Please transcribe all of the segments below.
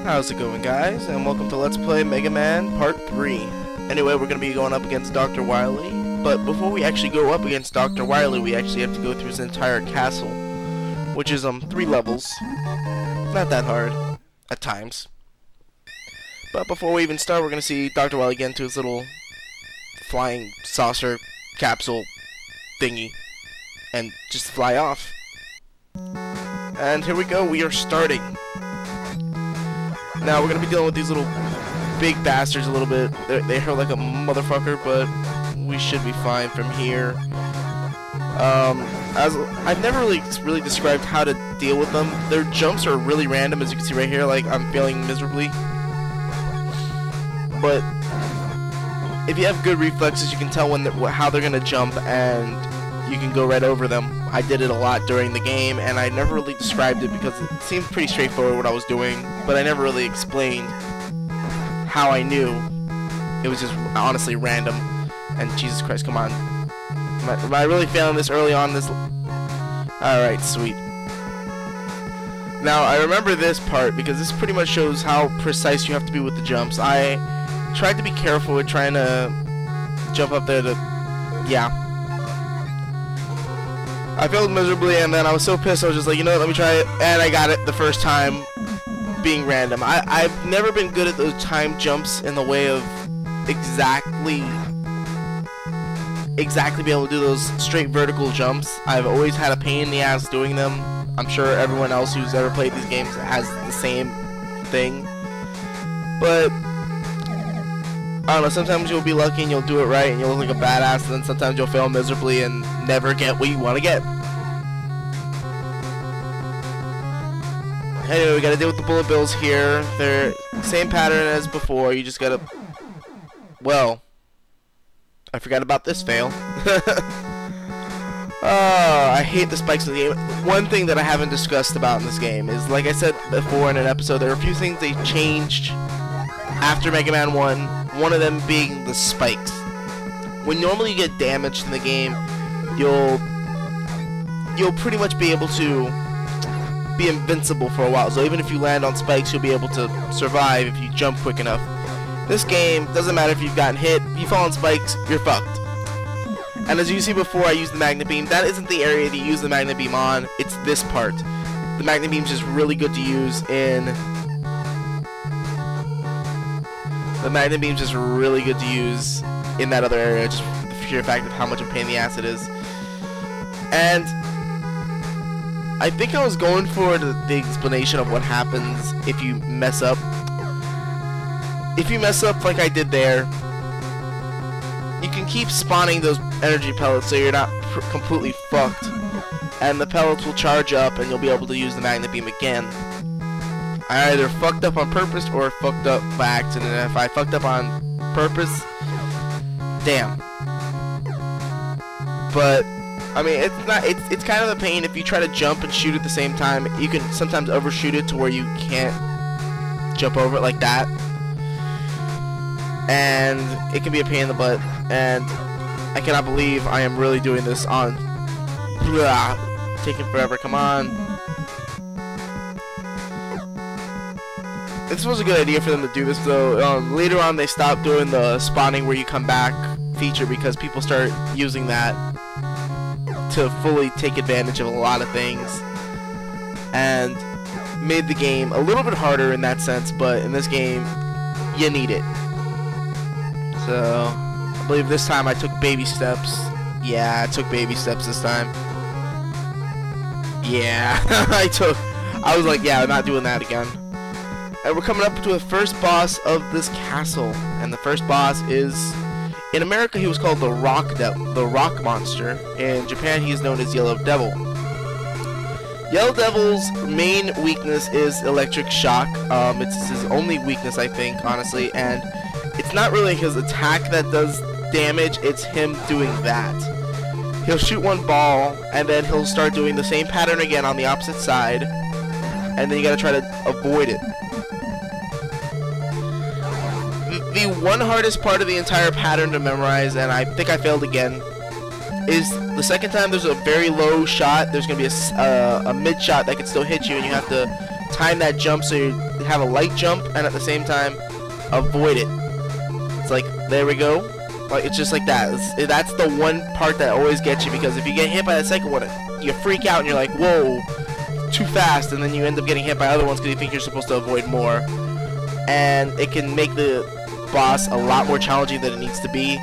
How's it going, guys? And welcome to Let's Play Mega Man Part 3. Anyway, we're going to be going up against Dr. Wily, but before we actually go up against Dr. Wily, we actually have to go through his entire castle, which is 3 levels. Not that hard, at times. But before we even start, we're going to see Dr. Wily get into his little flying saucer capsule thingy, and just fly off. And here we go, we are starting. Now we're gonna be dealing with these little big bastards a little bit. They hurt like a motherfucker, but we should be fine from here. As I've never really described how to deal with them. Their jumps are really random, as you can see right here. Like I'm failing miserably, but if you have good reflexes, you can tell how they're gonna jump, and you can go right over them. I did it a lot during the game, and I never really described it because it seemed pretty straightforward what I was doing, but I never really explained how I knew. It was just honestly random. And Jesus Christ, come on. Am I really failing this early on? Alright, sweet. Now, I remember this part because this pretty much shows how precise you have to be with the jumps. I tried to be careful with trying to jump up there to... yeah. I failed miserably, and then I was so pissed, I was just like, you know what, let me try it, and I got it the first time, being random. I've never been good at those time jumps in the way of exactly be able to do those straight vertical jumps. I've always had a pain in the ass doing them. I'm sure everyone else who's ever played these games has the same thing. But I don't know, sometimes you'll be lucky and you'll do it right and you'll look like a badass, and then sometimes you'll fail miserably and never get what you want to get. Anyway, we gotta deal with the bullet bills here. They're same pattern as before, you just gotta... well, I forgot about this fail. Oh, I hate the spikes in the game. One thing that I haven't discussed about in this game is, like I said before in an episode, there are a few things they changed after Mega Man 1, one of them being the spikes. When normally you get damaged in the game, you'll pretty much be able to be invincible for a while. So even if you land on spikes, you'll be able to survive if you jump quick enough. This game, doesn't matter if you've gotten hit, if you fall on spikes, you're fucked. And as you see before, I used the magnet beam. That isn't the area that you use the magnet beam on, it's this part. The magnet beam's just really good to use in... the magnet beam's just really good to use in that other area, just for the sheer fact of how much of a pain in the ass it is. And I think I was going for the explanation of what happens if you mess up. If you mess up like I did there, you can keep spawning those energy pellets so you're not completely fucked. And the pellets will charge up and you'll be able to use the magnet beam again. I either fucked up on purpose or fucked up by accident. And if I fucked up on purpose, damn. But I mean, it's kind of a pain if you try to jump and shoot at the same time. You can sometimes overshoot it to where you can't jump over it like that, and it can be a pain in the butt. And I cannot believe I am really doing this on taking forever. Come on. This was a good idea for them to do this, though. Later on, they stopped doing the spawning where you come back feature because people start using that to fully take advantage of a lot of things, and made the game a little bit harder in that sense. But in this game, you need it. So I believe this time I took baby steps. Yeah, I took baby steps this time. Yeah, I was like, yeah, I'm not doing that again. And we're coming up to the first boss of this castle, and the first boss is, in America he was called the Rock Monster. In Japan he is known as Yellow Devil. Yellow Devil's main weakness is electric shock. It's his only weakness, I think, honestly, and it's not really his attack that does damage, it's him doing that. He'll shoot one ball, and then he'll start doing the same pattern again on the opposite side, and then you gotta try to avoid it. The one hardest part of the entire pattern to memorize, and I think I failed again, is the second time there's a very low shot. There's going to be a mid shot that can still hit you, and you have to time that jump so have a light jump and at the same time avoid it. It's like, there we go. Like, it's just like that. That's the one part that always gets you, because if you get hit by the second one, you freak out and you're like, whoa, too fast, and then you end up getting hit by other ones because you think you're supposed to avoid more. And it can make the boss a lot more challenging than it needs to be.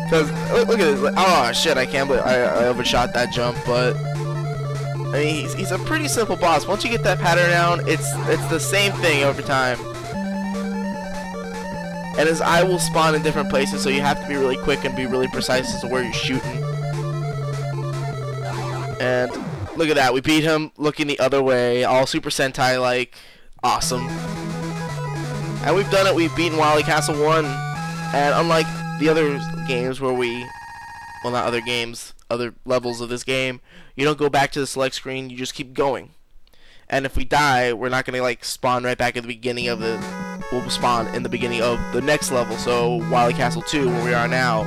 Because, look at this. Oh, shit, I can't believe I overshot that jump, but I mean, he's a pretty simple boss. Once you get that pattern down, it's the same thing over time. And his eye will spawn in different places, so you have to be really quick and be really precise as to where you're shooting. And look at that, we beat him looking the other way, all Super Sentai-like. Awesome. And we've done it, we've beaten Wily Castle 1. And unlike the other games where well, not other games, other levels of this game, you don't go back to the select screen, you just keep going. And if we die, we're not going to like spawn right back at the beginning of we'll spawn in the beginning of the next level. So Wily Castle 2, where we are now,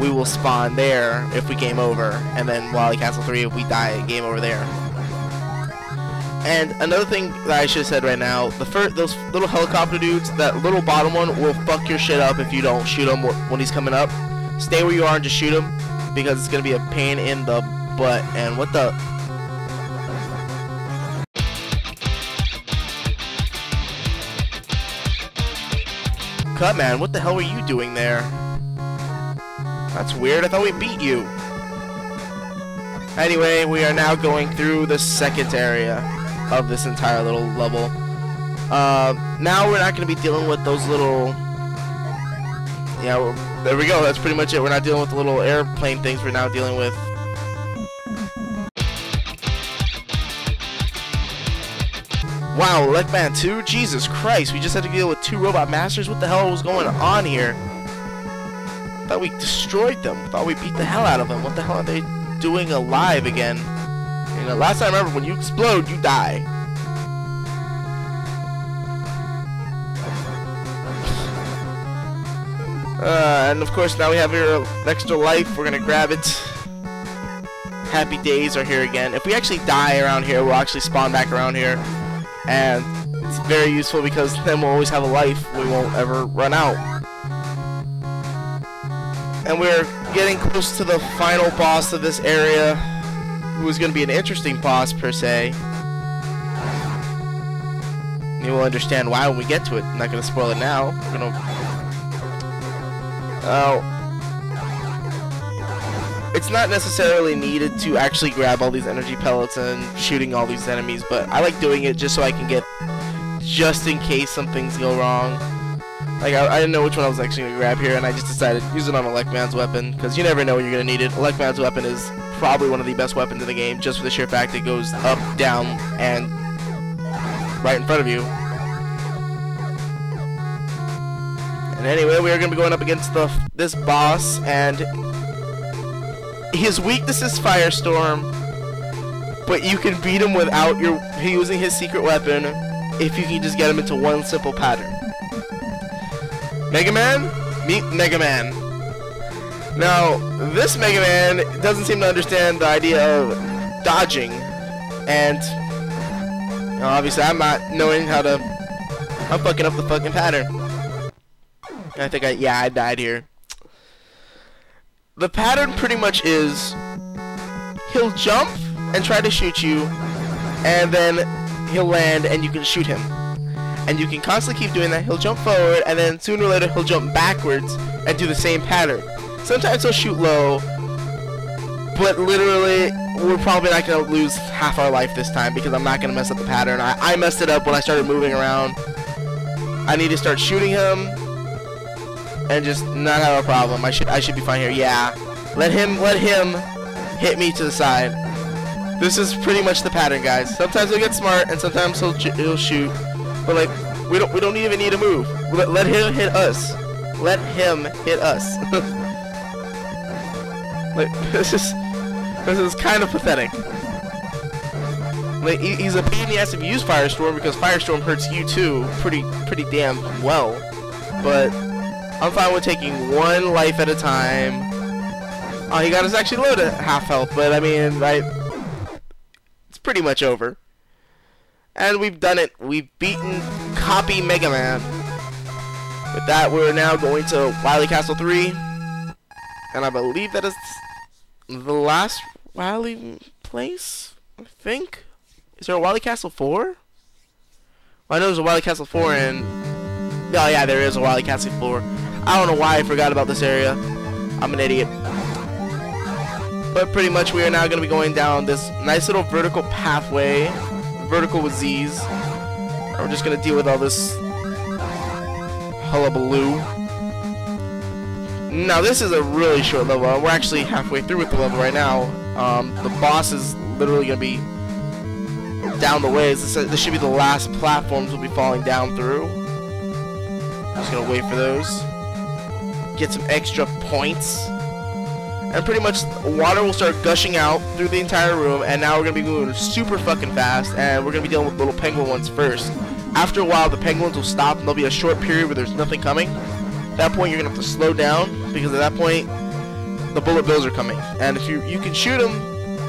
we will spawn there if we game over, and then Wily Castle 3 if we die, game over there. And another thing that I should have said right now, those little helicopter dudes, that little bottom one will fuck your shit up if you don't shoot him when he's coming up. Stay where you are and just shoot him, because it's going to be a pain in the butt. And what the... Cut, man, what the hell were you doing there? That's weird, I thought we beat you. Anyway, we are now going through the second area of this entire little level. Now we're not going to be dealing with those little... Yeah, there we go, that's pretty much it. We're not dealing with the little airplane things, we're now dealing with... Wow, Legman 2? Jesus Christ, we just had to deal with 2 robot masters? What the hell was going on here? I thought we destroyed them. I thought we beat the hell out of them. What the hell are they doing alive again? You know, last time I remember, when you explode, you die. And of course, now we have here an extra life. We're gonna grab it. Happy days are here again. If we actually die around here, we'll actually spawn back around here. And it's very useful because then we'll always have a life. We won't ever run out. And we're getting close to the final boss of this area, who is going to be an interesting boss per se. You will understand why when we get to it. I'm not going to spoil it now. We're going to... it's not necessarily needed to actually grab all these energy pellets and shooting all these enemies, but I like doing it just so I can get, just in case some things go wrong. Like, I didn't know which one I was actually going to grab here, and I just decided to use it on Electman's weapon, because you never know when you're going to need it. Electman's weapon is probably one of the best weapons in the game, just for the sheer fact it goes up, down, and right in front of you. And anyway, we are going to be going up against this boss, and his weakness is Firestorm, but you can beat him without using his secret weapon if you can just get him into one simple pattern. Mega Man? Meet Mega Man. Now, this Mega Man doesn't seem to understand the idea of dodging, and obviously I'm not knowing how to... I'm fucking up the fucking pattern. I think I died here. The pattern pretty much is he'll jump and try to shoot you, and then he'll land and you can shoot him. And you can constantly keep doing that. He'll jump forward, and then sooner or later he'll jump backwards and do the same pattern. Sometimes he'll shoot low, but literally we're probably not going to lose half our life this time because I'm not going to mess up the pattern. I messed it up when I started moving around. I need to start shooting him and just not have a problem. I should be fine here. Yeah. Let him hit me to the side. This is pretty much the pattern, guys. Sometimes he'll get smart and sometimes he'll shoot. But like we don't even need to move. Let him hit us. Let him hit us. Like this is kind of pathetic. Like he's a pain in the ass if you use Firestorm because Firestorm hurts you too pretty damn well. But I'm fine with taking one life at a time. Oh, he got us actually low to half health, but I mean, it's pretty much over. And we've done it. We've beaten Copy Mega Man. With that, we're now going to Wily Castle 3. And I believe that is the last Wily place, I think. Is there a Wily Castle 4? Well, I know there's a Wily Castle 4 and... Oh yeah, there is a Wily Castle 4. I don't know why I forgot about this area. I'm an idiot. But pretty much we are now going to be going down this nice little vertical pathway. Vertical with Z's. And we're just going to deal with all this hullabaloo. Now this is a really short level. We're actually halfway through with the level right now. The boss is literally going to be down the ways. This should be the last platforms we'll be falling down through. Just going to wait for those. Get some extra points. And pretty much water will start gushing out through the entire room, and now we're going to be moving super fucking fast, and we're going to be dealing with little penguin ones first. After a while, the penguins will stop, and there'll be a short period where there's nothing coming. At that point, you're going to have to slow down, because at that point, the bullet bills are coming. And if you can shoot them,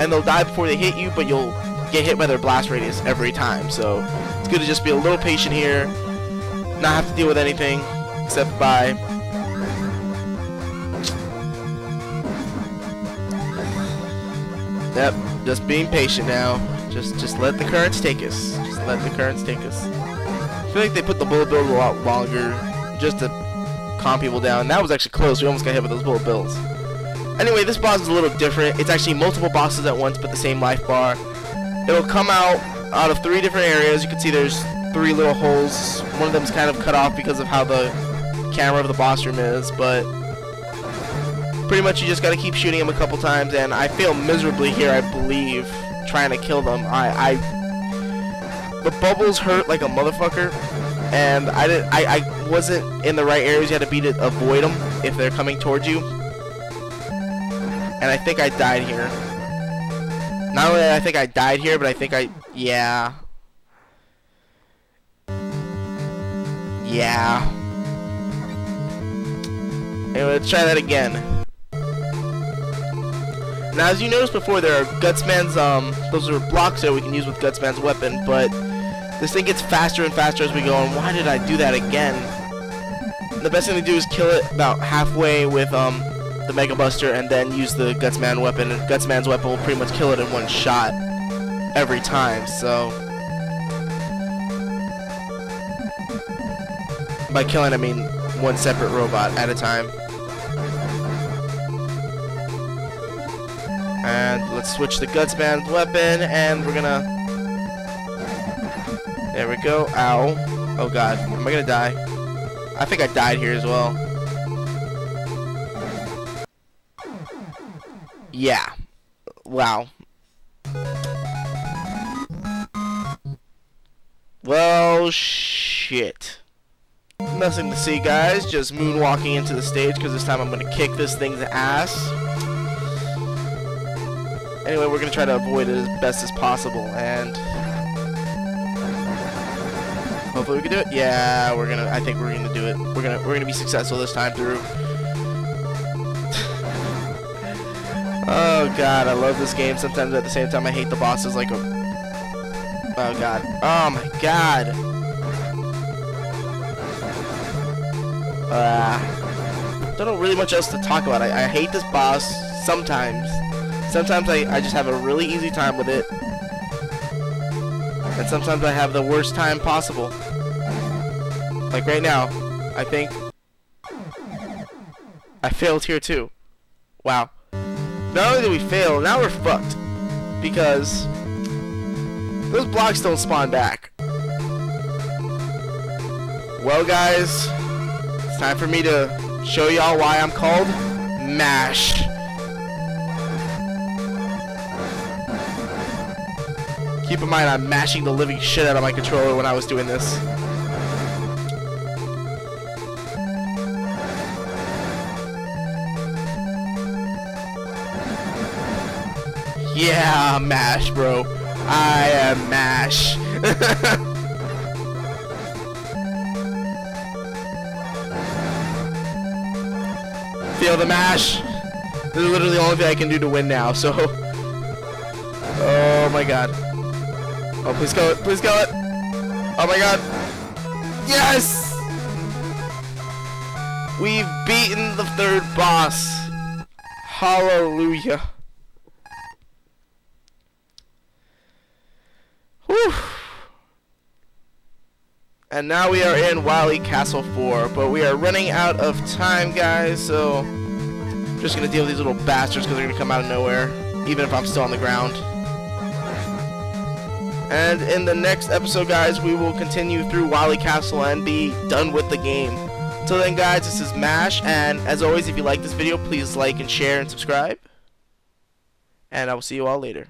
and they'll die before they hit you, but you'll get hit by their blast radius every time. So it's good to just be a little patient here, not have to deal with anything, except by... Yep, just being patient now. Just let the currents take us. Just let the currents take us. I feel like they put the bullet bills a lot longer just to calm people down. That was actually close. We almost got hit with those bullet bills. Anyway, this boss is a little different. It's actually multiple bosses at once, but the same life bar. It'll come out of 3 different areas. You can see there's 3 little holes. One of them is kind of cut off because of how the camera of the boss room is, but pretty much you just gotta keep shooting him a couple times, and I fail miserably here, I believe, trying to kill them. The bubbles hurt like a motherfucker, and I wasn't in the right areas. You had to be to avoid them if they're coming towards you. And I think I died here. Not only did I think I died here, but I think yeah. Anyway, let's try that again. Now, as you noticed before, there are Gutsman's, those are blocks that we can use with Gutsman's weapon, but this thing gets faster and faster as we go, and why did I do that again? The best thing to do is kill it about halfway with, the Mega Buster, and then use the Gutsman weapon, and Gutsman's weapon will pretty much kill it in one shot every time, so... By killing, I mean one separate robot at a time. And let's switch the Gutsman's weapon, and we're gonna... There we go. Ow. Oh god. Am I gonna die? I think I died here as well. Yeah. Wow. Well, shit. Nothing to see, guys. Just moonwalking into the stage, because this time I'm gonna kick this thing's ass. Anyway, we're gonna try to avoid it as best as possible, and hopefully we can do it. Yeah, I think we're gonna do it. We're gonna be successful this time through. Oh god, I love this game. Sometimes at the same time I hate the bosses like a... Oh god. Oh my god. Don't know really much else to talk about. I hate this boss sometimes. Sometimes I just have a really easy time with it. And sometimes I have the worst time possible. Like right now, I think I failed here too. Wow. Not only did we fail, now we're fucked. Because those blocks don't spawn back. Well guys, it's time for me to show y'all why I'm called MASH. Keep in mind, I'm mashing the living shit out of my controller when I was doing this. Yeah, MASH, bro. I am MASH. Feel the MASH. This is literally the only thing I can do to win now, so... Oh my god. Oh, please go it. Please go it. Oh my god. Yes! We've beaten the third boss. Hallelujah. Whew. And now we are in Wily Castle 4, but we are running out of time, guys, so I'm just going to deal with these little bastards because they're going to come out of nowhere, even if I'm still on the ground. And in the next episode, guys, we will continue through Wily Castle and be done with the game. Until then, guys, this is Mash, and as always, if you like this video, please like and share and subscribe. And I will see you all later.